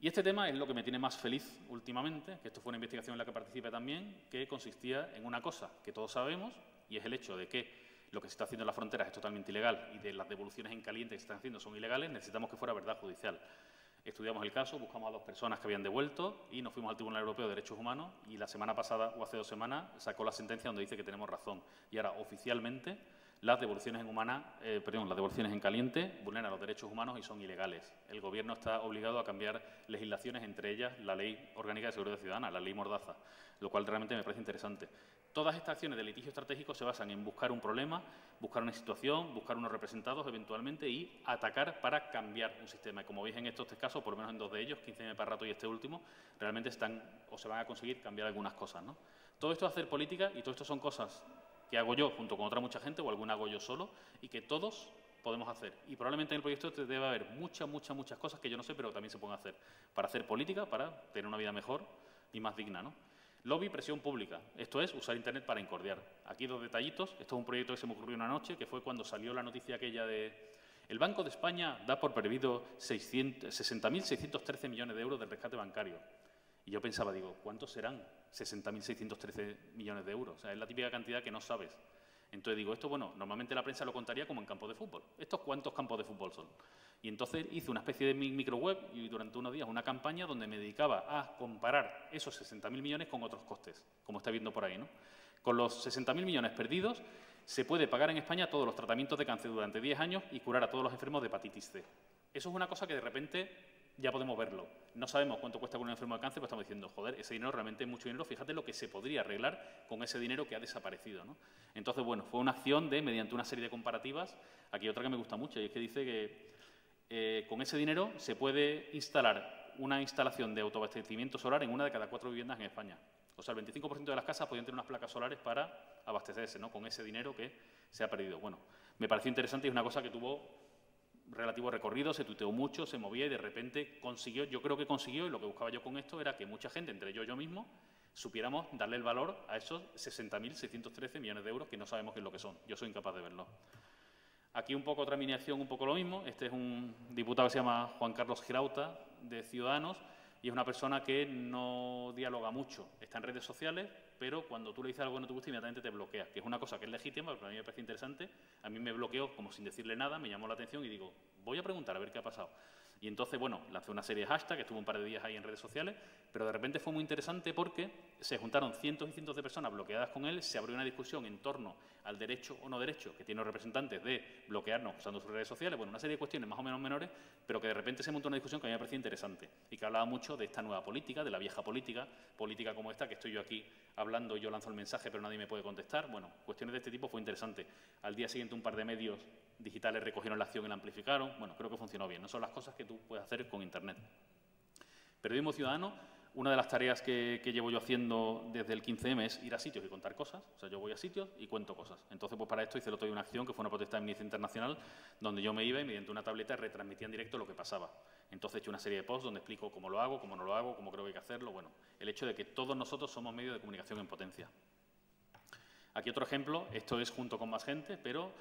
Y este tema es lo que me tiene más feliz últimamente, que esto fue una investigación en la que participé también, que consistía en una cosa que todos sabemos, y es el hecho de que lo que se está haciendo en las fronteras es totalmente ilegal y de las devoluciones en caliente que se están haciendo son ilegales, necesitamos que fuera verdad judicial. Estudiamos el caso, buscamos a 2 personas que habían devuelto y nos fuimos al Tribunal Europeo de Derechos Humanos y la semana pasada, o hace 2 semanas, sacó la sentencia donde dice que tenemos razón. Y ahora, oficialmente, las devoluciones en caliente vulneran los derechos humanos y son ilegales. El Gobierno está obligado a cambiar legislaciones, entre ellas la Ley Orgánica de Seguridad Ciudadana, la Ley Mordaza, lo cual realmente me parece interesante. Todas estas acciones de litigio estratégico se basan en buscar un problema, buscar una situación, buscar unos representados eventualmente y atacar para cambiar un sistema. Y como veis en estos 3 casos, por lo menos en 2 de ellos, 15M para rato y este último, realmente están o se van a conseguir cambiar algunas cosas, ¿no? Todo esto es hacer política y todo esto son cosas que hago yo junto con otra mucha gente o alguna hago yo solo y que todos podemos hacer. Y probablemente en el proyecto debe haber muchas cosas que yo no sé, pero también se pueden hacer para hacer política, para tener una vida mejor y más digna, ¿no? Lobby, presión pública. Esto es usar Internet para incordiar. Aquí 2 detallitos. Esto es un proyecto que se me ocurrió una noche, que fue cuando salió la noticia aquella de... El Banco de España da por perdido 60.613 millones de euros del rescate bancario. Y yo pensaba, digo, ¿cuántos serán 60.613 millones de euros? O sea, es la típica cantidad que no sabes. Entonces digo, esto, bueno, normalmente la prensa lo contaría como en campos de fútbol. ¿Estos cuántos campos de fútbol son? Y entonces hice una especie de microweb y durante unos días una campaña donde me dedicaba a comparar esos 60.000 millones con otros costes, como está viendo por ahí, ¿no? Con los 60.000 millones perdidos se puede pagar en España todos los tratamientos de cáncer durante 10 años y curar a todos los enfermos de hepatitis C. Eso es una cosa que de repente ya podemos verlo. No sabemos cuánto cuesta con un enfermo de cáncer, pero estamos diciendo, joder, ese dinero realmente es mucho dinero, fíjate lo que se podría arreglar con ese dinero que ha desaparecido, ¿no? Entonces, bueno, fue una acción mediante una serie de comparativas. Aquí hay otra que me gusta mucho y es que dice que con ese dinero se puede instalar una instalación de autoabastecimiento solar en una de cada 4 viviendas en España. O sea, el 25% de las casas podían tener unas placas solares para abastecerse, ¿no?, con ese dinero que se ha perdido. Bueno, me pareció interesante y es una cosa que tuvo relativo recorrido, se tuiteó mucho, se movía y de repente consiguió, yo creo que consiguió, y lo que buscaba yo con esto era que mucha gente, entre yo mismo, supiéramos darle el valor a esos 60.613 millones de euros que no sabemos qué es lo que son. Yo soy incapaz de verlo. Aquí un poco otra mini acción, un poco lo mismo. Este es un diputado que se llama Juan Carlos Girauta, de Ciudadanos, y es una persona que no dialoga mucho. Está en redes sociales, pero cuando tú le dices algo que no te gusta, inmediatamente te bloquea, que es una cosa que es legítima, pero a mí me parece interesante. A mí me bloqueó como sin decirle nada, me llamó la atención y digo, voy a preguntar a ver qué ha pasado. Y entonces, bueno, lancé una serie de hashtags, estuvo un par de días ahí en redes sociales, pero de repente fue muy interesante porque se juntaron cientos y cientos de personas bloqueadas con él, se abrió una discusión en torno al derecho o no derecho que tienen los representantes de bloquearnos usando sus redes sociales, bueno, una serie de cuestiones más o menos menores, pero que de repente se montó una discusión que a mí me parecía interesante y que hablaba mucho de esta nueva política, de la vieja política como esta, que estoy yo aquí hablando y yo lanzo el mensaje pero nadie me puede contestar. Bueno, cuestiones de este tipo fue interesante. Al día siguiente un par de medios digitales recogieron la acción y la amplificaron. Bueno, creo que funcionó bien. No son las cosas que tú puedes hacer con Internet. Periodismo ciudadano, una de las tareas que llevo yo haciendo desde el 15M es ir a sitios y contar cosas. O sea, yo voy a sitios y cuento cosas. Entonces, pues para esto hice el otro día una acción que fue una protesta de Amnistía Internacional, donde yo me iba y mediante una tableta retransmitía en directo lo que pasaba. Entonces he hecho una serie de posts donde explico cómo lo hago, cómo no lo hago, cómo creo que hay que hacerlo. Bueno, el hecho de que todos nosotros somos medios de comunicación en potencia. Aquí otro ejemplo, esto es junto con más gente, pero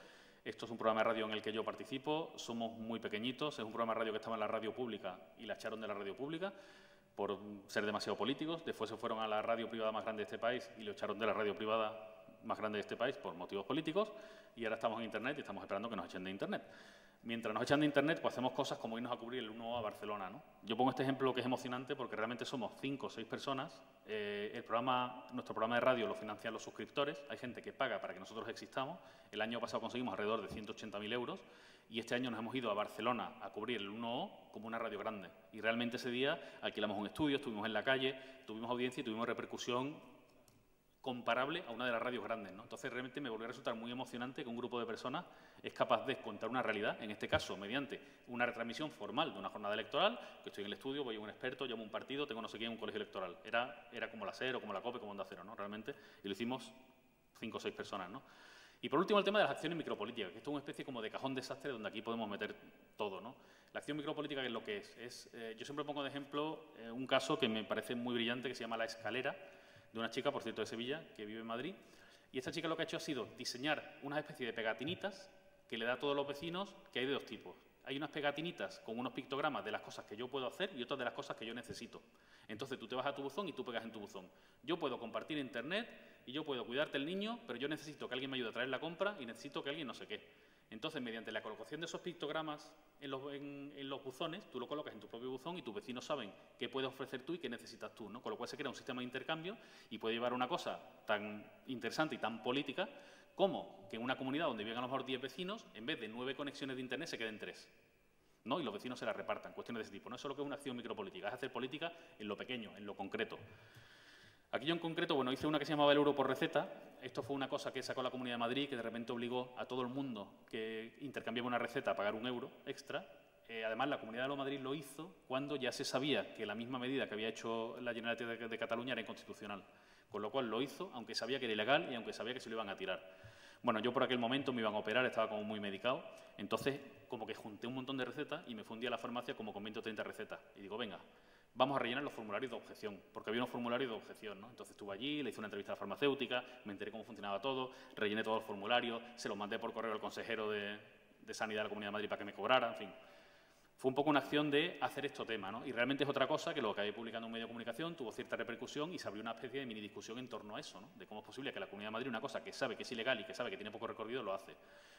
esto es un programa de radio en el que yo participo, somos muy pequeñitos, es un programa de radio que estaba en la radio pública y la echaron de la radio pública por ser demasiado políticos, después se fueron a la radio privada más grande de este país y lo echaron de la radio privada más grande de este país por motivos políticos y ahora estamos en Internet y estamos esperando que nos echen de Internet. Mientras nos echan de Internet, pues hacemos cosas como irnos a cubrir el 1O a Barcelona, ¿no? Yo pongo este ejemplo que es emocionante porque realmente somos 5 o 6 personas. Nuestro programa de radio lo financian los suscriptores. Hay gente que paga para que nosotros existamos. El año pasado conseguimos alrededor de 180.000 euros y este año nos hemos ido a Barcelona a cubrir el 1O como una radio grande. Y realmente ese día alquilamos un estudio, estuvimos en la calle, tuvimos audiencia y tuvimos repercusión comparable a una de las radios grandes, ¿no? Entonces, realmente me volvió a resultar muy emocionante que un grupo de personas es capaz de contar una realidad, en este caso, mediante una retransmisión formal de una jornada electoral, que estoy en el estudio, voy a un experto, llamo a un partido, tengo no sé quién en un colegio electoral. Era como la SER o como la COPE, como Onda Cero, ¿no? Realmente, y lo hicimos 5 o 6 personas, ¿no? Y por último, el tema de las acciones micropolíticas, que esto es una especie como de cajón desastre donde aquí podemos meter todo, ¿no? La acción micropolítica, ¿qué es lo que es? Yo siempre pongo de ejemplo un caso que me parece muy brillante, que se llama La Escalera, de una chica, por cierto, de Sevilla, que vive en Madrid. Y esta chica lo que ha hecho ha sido diseñar una especie de pegatinitas que le da a todos los vecinos, que hay de 2 tipos. Hay unas pegatinitas con unos pictogramas de las cosas que yo puedo hacer y otras de las cosas que yo necesito. Entonces tú te vas a tu buzón y tú pegas en tu buzón. Yo puedo compartir internet y yo puedo cuidarte el niño, pero yo necesito que alguien me ayude a traer la compra y necesito que alguien no sé qué. Entonces, mediante la colocación de esos pictogramas en los buzones, tú lo colocas en tu propio buzón y tus vecinos saben qué puedes ofrecer tú y qué necesitas tú, ¿no? Con lo cual se crea un sistema de intercambio y puede llevar a una cosa tan interesante y tan política como que en una comunidad donde viven a lo mejor 10 vecinos, en vez de 9 conexiones de internet se queden 3. ¿No? Y los vecinos se las repartan, cuestiones de ese tipo. No es solo que es una acción micropolítica, es hacer política en lo pequeño, en lo concreto. Aquí yo en concreto, bueno, hice una que se llamaba el euro por receta. Esto fue una cosa que sacó la Comunidad de Madrid, que de repente obligó a todo el mundo que intercambiaba una receta a pagar un euro extra. Además, la Comunidad de Madrid lo hizo cuando ya se sabía que la misma medida que había hecho la Generalitat de Cataluña era inconstitucional. Con lo cual lo hizo, aunque sabía que era ilegal y aunque sabía que se lo iban a tirar. Bueno, yo por aquel momento me iban a operar, estaba como muy medicado. Entonces, como que junté un montón de recetas y me fui un día a la farmacia como con 20 o 30 recetas. Y digo, venga, vamos a rellenar los formularios de objeción, porque había unos formularios de objeción, ¿no? Entonces estuve allí, le hice una entrevista a la farmacéutica, me enteré cómo funcionaba todo, rellené todos los formularios, se los mandé por correo al consejero de Sanidad de la Comunidad de Madrid para que me cobrara, en fin. Fue un poco una acción de hacer este tema, ¿no? Y realmente es otra cosa que lo que había publicado en un medio de comunicación tuvo cierta repercusión y se abrió una especie de mini discusión en torno a eso, ¿no? De cómo es posible que la Comunidad de Madrid, una cosa que sabe que es ilegal y que sabe que tiene poco recorrido, lo hace.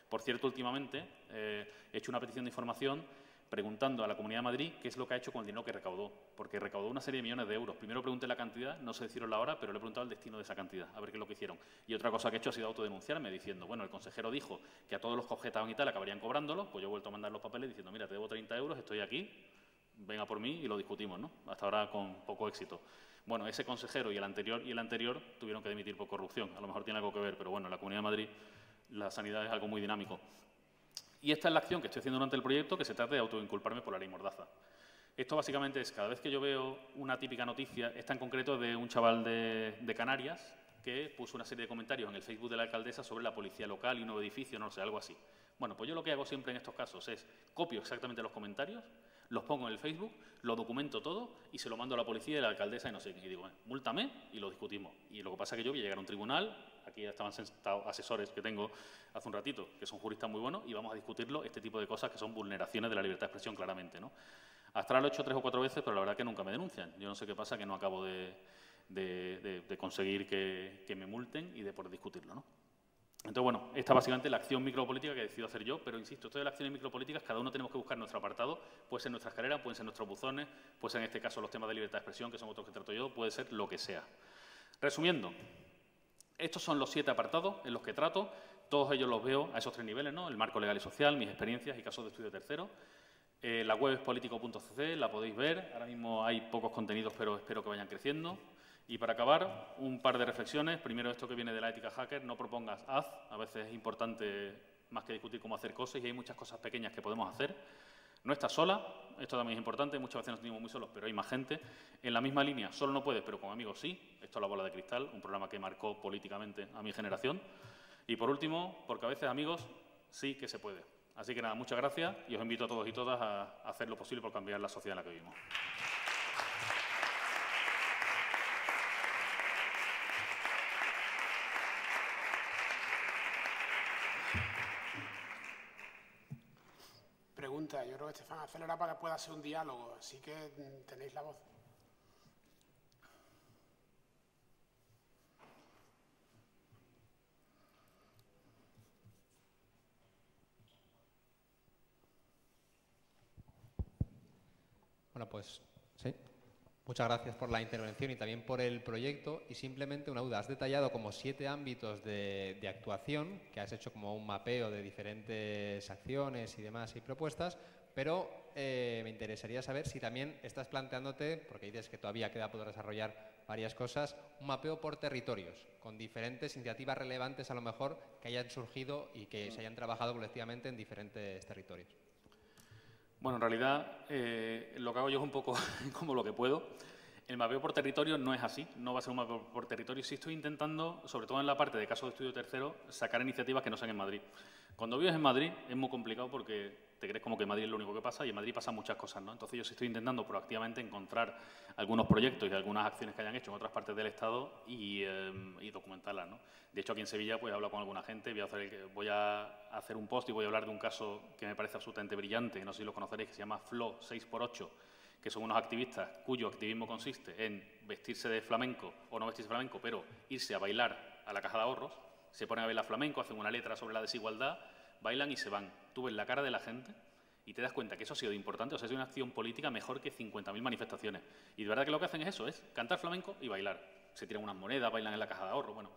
Por cierto, últimamente he hecho una petición de información preguntando a la Comunidad de Madrid qué es lo que ha hecho con el dinero que recaudó, porque recaudó una serie de millones de euros. Primero pregunté la cantidad, no sé decirlo la hora, pero le he preguntado el destino de esa cantidad, a ver qué es lo que hicieron. Y otra cosa que he hecho ha sido autodenunciarme, diciendo, bueno, el consejero dijo que a todos los que objetaban y tal acabarían cobrándolo, pues yo he vuelto a mandar los papeles diciendo, mira, te debo 30 euros, estoy aquí, venga por mí y lo discutimos, ¿no? Hasta ahora con poco éxito. Bueno, ese consejero y el anterior tuvieron que dimitir por corrupción. A lo mejor tiene algo que ver, pero bueno, en la Comunidad de Madrid la sanidad es algo muy dinámico. Y esta es la acción que estoy haciendo durante el proyecto, que se trata de autoinculparme por la ley Mordaza. Esto básicamente es, cada vez que yo veo una típica noticia, esta en concreto de un chaval de Canarias, que puso una serie de comentarios en el Facebook de la alcaldesa sobre la policía local y un nuevo edificio, no sé, algo así. Bueno, pues yo lo que hago siempre en estos casos es copio exactamente los comentarios, los pongo en el Facebook, lo documento todo y se lo mando a la policía y a la alcaldesa y no sé qué. Y digo, múltame y lo discutimos. Y lo que pasa es que yo voy a llegar a un tribunal, aquí ya estaban sentados asesores que tengo hace un ratito, que son juristas muy buenos, y vamos a discutirlo, este tipo de cosas que son vulneraciones de la libertad de expresión claramente, ¿no? Hasta ahora lo he hecho 3 o 4 veces, pero la verdad que nunca me denuncian. Yo no sé qué pasa, que no acabo de conseguir que me multen y de poder discutirlo, ¿no? Entonces, bueno, esta básicamente la acción micropolítica que he decidido hacer yo, pero insisto, esto de las acciones micropolíticas, cada uno tenemos que buscar nuestro apartado, puede ser nuestra escalera, pueden ser nuestros buzones, puede ser en este caso los temas de libertad de expresión, que son otros que trato yo, puede ser lo que sea. Resumiendo, estos son los 7 apartados en los que trato, todos ellos los veo a esos 3 niveles, ¿no? El marco legal y social, mis experiencias y casos de estudio tercero. La web es politico.cc, la podéis ver, ahora mismo hay pocos contenidos, pero espero que vayan creciendo. Y para acabar, un par de reflexiones. Primero, esto que viene de la ética hacker, no propongas, haz. A veces es importante más que discutir cómo hacer cosas y hay muchas cosas pequeñas que podemos hacer. No estás sola, esto también es importante, muchas veces nos sentimos muy solos, pero hay más gente. En la misma línea, solo no puedes, pero con amigos sí. Esto es La Bola de Cristal, un programa que marcó políticamente a mi generación. Y por último, porque a veces, amigos, sí que se puede. Así que nada, muchas gracias y os invito a todos y todas a hacer lo posible por cambiar la sociedad en la que vivimos. Pregunta, yo creo que Estefan acelera para que pueda ser un diálogo, así que tenéis la voz. Bueno, pues sí. Muchas gracias por la intervención y también por el proyecto. Y simplemente una duda, has detallado como 7 ámbitos de actuación, que has hecho como un mapeo de diferentes acciones y demás y propuestas, pero me interesaría saber si también estás planteándote, porque dices que todavía queda por desarrollar varias cosas, un mapeo por territorios, con diferentes iniciativas relevantes a lo mejor que hayan surgido y que se hayan trabajado colectivamente en diferentes territorios. Bueno, en realidad lo que hago yo es un poco como lo que puedo. El mapeo por territorio no es así, no va a ser un mapeo por territorio. Sí estoy intentando, sobre todo en la parte de casos de estudio tercero, sacar iniciativas que no sean en Madrid. Cuando vives en Madrid es muy complicado porque te crees como que Madrid es lo único que pasa y en Madrid pasan muchas cosas, ¿no? Entonces yo sí estoy intentando proactivamente encontrar algunos proyectos y algunas acciones que hayan hecho en otras partes del Estado y documentarlas, ¿no? De hecho, aquí en Sevilla pues he hablado con alguna gente, voy a hacer un post y voy a hablar de un caso que me parece absolutamente brillante, no sé si lo conoceréis, que se llama FLO 6x8, que son unos activistas cuyo activismo consiste en vestirse de flamenco, o no vestirse de flamenco, pero irse a bailar a la caja de ahorros, se ponen a bailar flamenco, hacen una letra sobre la desigualdad, bailan y se van. Tú ves la cara de la gente y te das cuenta que eso ha sido importante, o sea, es una acción política mejor que 50.000 manifestaciones. Y de verdad que lo que hacen es eso, es cantar flamenco y bailar. Se tiran unas monedas, bailan en la caja de ahorro, bueno,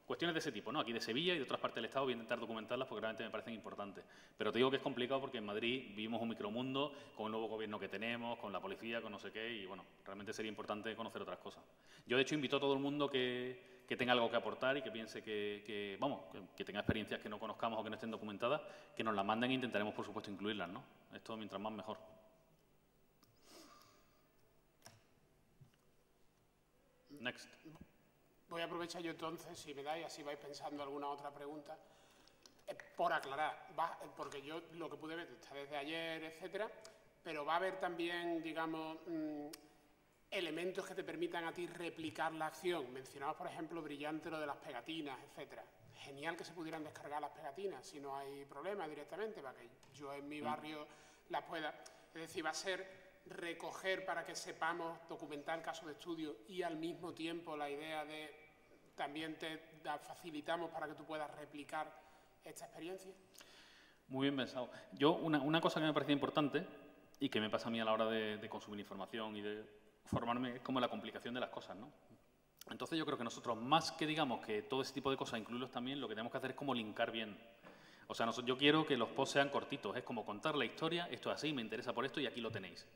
cuestiones de ese tipo, ¿no? Aquí de Sevilla y de otras partes del Estado voy a intentar documentarlas porque realmente me parecen importantes. Pero te digo que es complicado porque en Madrid vivimos un micromundo con el nuevo gobierno que tenemos, con la policía, con no sé qué, y bueno, realmente sería importante conocer otras cosas. Yo, de hecho, invito a todo el mundo que tenga algo que aportar y que piense que tenga experiencias que no conozcamos o que no estén documentadas, que nos las manden e intentaremos, por supuesto, incluirlas, ¿no? Esto, mientras más, mejor. Next. Voy a aprovechar yo entonces, si me dais, así vais pensando alguna otra pregunta, por aclarar, porque yo lo que pude ver está desde ayer, etcétera, pero va a haber también, digamos, elementos que te permitan a ti replicar la acción. Mencionabas, por ejemplo, brillante lo de las pegatinas, etcétera. Genial que se pudieran descargar las pegatinas, si no hay problema directamente, para que yo en mi barrio las pueda. Es decir, va a ser recoger para que sepamos documentar el caso de estudio y al mismo tiempo la idea de también te facilitamos para que tú puedas replicar esta experiencia. Muy bien pensado. Yo, una cosa que me parece importante y que me pasa a mí a la hora de consumir información y de formarme es como la complicación de las cosas, ¿no? Entonces yo creo que nosotros, más que digamos que todo ese tipo de cosas, incluirlos también, lo que tenemos que hacer es como linkar bien. O sea, yo quiero que los posts sean cortitos, es como contar la historia, esto es así, me interesa por esto y aquí lo tenéis.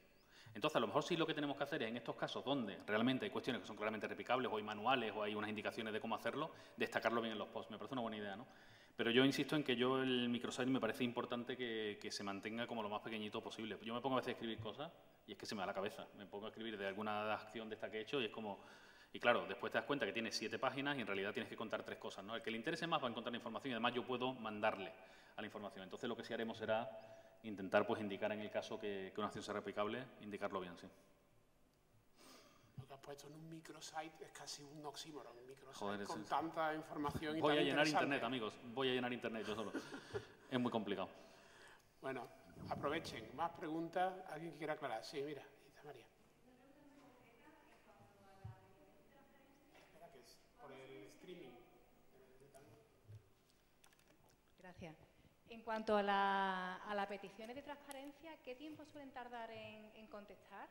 Entonces, a lo mejor sí lo que tenemos que hacer es, en estos casos donde realmente hay cuestiones que son claramente replicables o hay manuales o hay unas indicaciones de cómo hacerlo, destacarlo bien en los posts. Me parece una buena idea, ¿no? Pero yo insisto en que el microsite me parece importante que se mantenga como lo más pequeñito posible. Yo me pongo a veces a escribir cosas y es que se me da la cabeza. Me pongo a escribir de alguna acción de esta que he hecho y es como... Y claro, después te das cuenta que tiene 7 páginas y en realidad tienes que contar 3 cosas, ¿no? El que le interese más va a encontrar la información y además yo puedo mandarle a la información. Entonces lo que sí haremos será intentar pues indicar en el caso que una acción sea replicable, indicarlo bien, sí. Lo que has puesto en un microsite es casi un oxímoron, un microsite. Joder, con tanta información y voy tan a llenar interesante. internet, amigos, voy a llenar internet yo solo. Es muy complicado. Bueno, aprovechen. Más preguntas. ¿Alguien quiera aclarar? Sí, mira, ahí está María. Espera, que es por el streaming. Gracias. En cuanto a las peticiones de transparencia, ¿qué tiempo suelen tardar en contestar?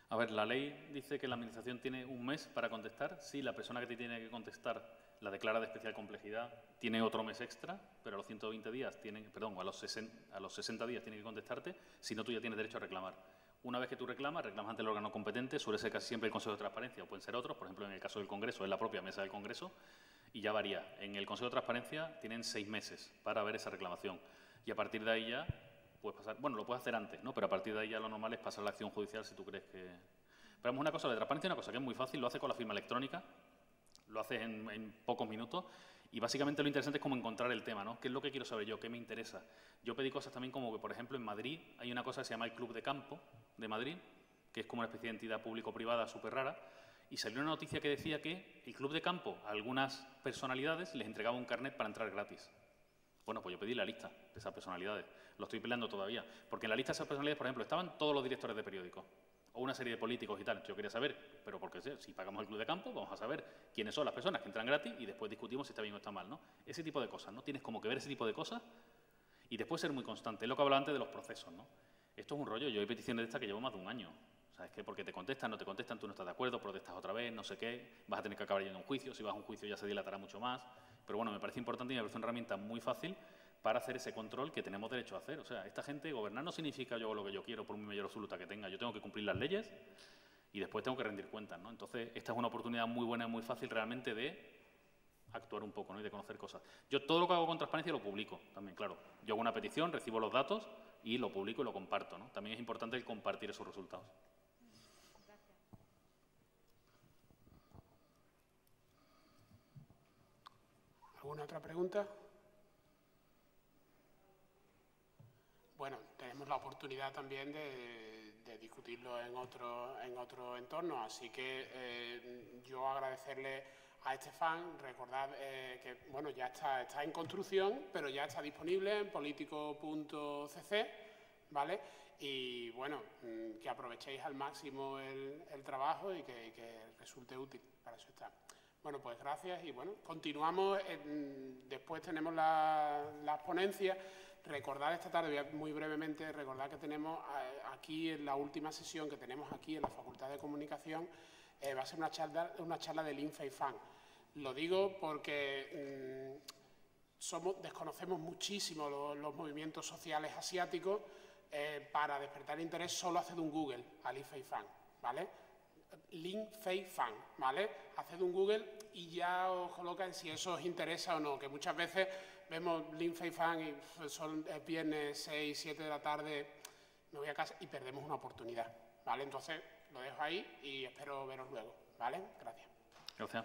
A ver, la ley dice que la Administración tiene un mes para contestar. Si la persona que te tiene que contestar la declara de especial complejidad, tiene otro mes extra, pero a los 120 días a los 60 días tiene que contestarte, si no tú ya tienes derecho a reclamar. Una vez que tú reclamas ante el órgano competente, suele ser casi siempre el Consejo de Transparencia, o pueden ser otros, por ejemplo, en el caso del Congreso, es la propia mesa del Congreso, y ya varía. En el Consejo de Transparencia tienen 6 meses para ver esa reclamación, y a partir de ahí ya puedes pasar, bueno, lo puedes hacer antes, ¿no? Pero a partir de ahí ya lo normal es pasar a la acción judicial si tú crees que... Pero vamos, una cosa de transparencia, una cosa que es muy fácil, lo haces con la firma electrónica, lo haces en pocos minutos, y básicamente lo interesante es como encontrar el tema, ¿no? ¿Qué es lo que quiero saber yo? ¿Qué me interesa? Yo pedí cosas también como que, por ejemplo, en Madrid hay una cosa que se llama el Club de Campo de Madrid, que es como una especie de entidad público-privada súper rara, y salió una noticia que decía que el Club de Campo, a algunas personalidades, les entregaba un carnet para entrar gratis. Bueno, pues yo pedí la lista de esas personalidades, lo estoy peleando todavía, porque en la lista de esas personalidades, por ejemplo, estaban todos los directores de periódicos, o una serie de políticos y tal. Yo quería saber, pero porque si pagamos el Club de Campo, vamos a saber quiénes son las personas que entran gratis y después discutimos si está bien o está mal, ¿no? Ese tipo de cosas, ¿no? Tienes como que ver ese tipo de cosas y después ser muy constante. Es lo que hablaba antes de los procesos, ¿no? Esto es un rollo. Yo hay peticiones de estas que llevo más de un año. O sea, es que porque te contestan, no te contestan, tú no estás de acuerdo, protestas otra vez, no sé qué, vas a tener que acabar yendo a un juicio, si vas a un juicio ya se dilatará mucho más. Pero bueno, me parece importante y me parece una herramienta muy fácil para hacer ese control que tenemos derecho a hacer. O sea, esta gente, gobernar no significa yo hago lo que yo quiero por muy mayor absoluta que tenga. Yo tengo que cumplir las leyes y después tengo que rendir cuentas, ¿no? Entonces, esta es una oportunidad muy buena y muy fácil realmente de actuar un poco, ¿no? Y de conocer cosas. Yo todo lo que hago con transparencia lo publico también, claro. Yo hago una petición, recibo los datos y lo publico y lo comparto, ¿no? También es importante el compartir esos resultados. ¿Alguna otra pregunta? Bueno, tenemos la oportunidad también de discutirlo en otro entorno, así que yo agradecerle a Estefan, recordad que bueno, ya está en construcción, pero ya está disponible en politico.cc, ¿vale? Y bueno, que aprovechéis al máximo el trabajo y que resulte útil, para eso está. Bueno, pues gracias y bueno, continuamos, después tenemos las ponencias. Recordad esta tarde, muy brevemente, recordad que tenemos aquí en la última sesión que tenemos aquí en la Facultad de Comunicación, va a ser una charla del INFEIFAN. Lo digo porque desconocemos muchísimo los movimientos sociales asiáticos. Para despertar interés solo haced un Google al INFEIFAN, ¿vale? INFEIFAN, ¿vale? Haced un Google y ya os colocan si eso os interesa o no, que muchas veces vemos INFEIFAN y son viernes 6, 7 de la tarde, me voy a casa y perdemos una oportunidad, ¿vale? Entonces lo dejo ahí y espero veros luego, ¿vale? Gracias. Gracias.